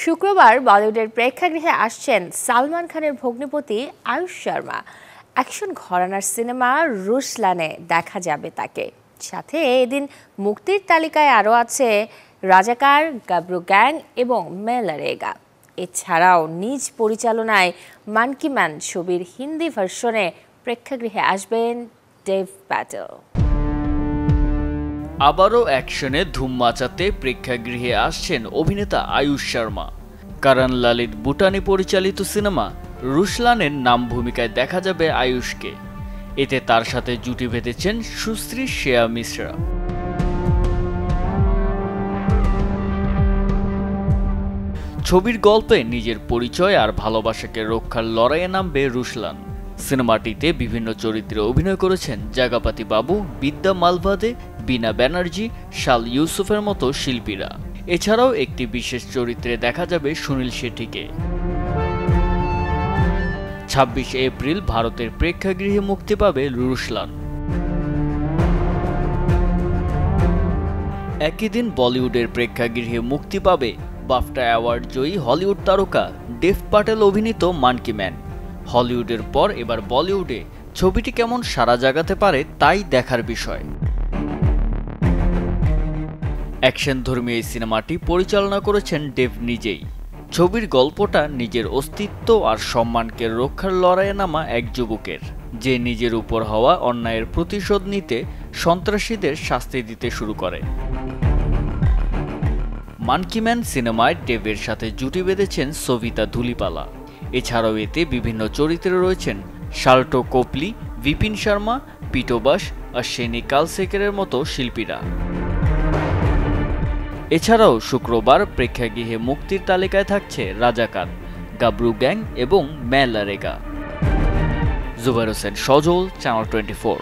শুক্রবার বলিউডের প্রেক্ষাগৃহে আসছেন সালমান খানের ভগ্নিপতি আয়ুষ শর্মা। অ্যাকশন ঘরানার সিনেমা রুশলানে দেখা যাবে তাকে। সাথে এদিন মুক্তির তালিকায় আরও আছে রাজাকার, গাবরু গ্যাং এবং মেলারেগা। এছাড়াও নিজ পরিচালনায় মান কি ম্যান ছবির হিন্দি ভার্সনে প্রেক্ষাগৃহে আসবেন ডেভ প্যাটেল। আবারও অ্যাকশনে ধুম মাচাতে প্রেক্ষাগৃহে আসছেন অভিনেতা আয়ুষ শর্মা। করণ ললিত বুটানি পরিচালিত সিনেমা রুশলানের নাম ভূমিকায় দেখা যাবে আয়ুষকে। এতে তার সাথে জুটি বেঁধেছেন সুশ্রী শ্রেয়া মিশ্রা। ছবির গল্পে নিজের পরিচয় আর ভালোবাসাকে রক্ষার লড়াইয়ে নামবে রুশলান। সিনেমাটিতে বিভিন্ন চরিত্রে অভিনয় করেছেন জাগাপাতি বাবু, বিদ্যা মালভাদে, বীণা ব্যানার্জি, শাল ইউসুফের মতো শিল্পীরা। এছাড়াও একটি বিশেষ চরিত্রে দেখা যাবে সুনীল শেট্টিকে। ২৬ এপ্রিল ভারতের প্রেক্ষাগৃহে মুক্তি পাবে রুশলান। একই দিন বলিউডের প্রেক্ষাগৃহে মুক্তি পাবে বাফটা অ্যাওয়ার্ড জয়ী হলিউড তারকা ডেভ প্যাটেল অভিনীত মান কি ম্যান। হলিউডের পর এবার বলিউডে ছবিটি কেমন সাড়া জাগাতে পারে তাই দেখার বিষয়। অ্যাকশনধর্মী এই সিনেমাটি পরিচালনা করেছেন ডেভ নিজেই। ছবির গল্পটা নিজের অস্তিত্ব আর সম্মানকে রক্ষার লড়াইয়ে নামা এক যুবকের, যে নিজের উপর হওয়া অন্যায়ের প্রতিশোধ নিতে সন্ত্রাসীদের শাস্তি দিতে শুরু করে। মান কি ম্যান সিনেমায় ডেভের সাথে জুটি বেঁধেছেন সবিতা ধুলিপালা। এছাড়াও এতে বিভিন্ন চরিত্রে রয়েছেন শাল্টো কোপলি, বিপিন শর্মা, পিটোবাস আর শেনি কালসেকেরের মতো শিল্পীরা। এছাড়াও শুক্রবার প্রেক্ষাগৃহে মুক্তির তালিকায় থাকছে রাজাকার, গাবরু গ্যাং এবং মেলারেগা। জুবাইর হোসেন সজল, চ্যানেল 24।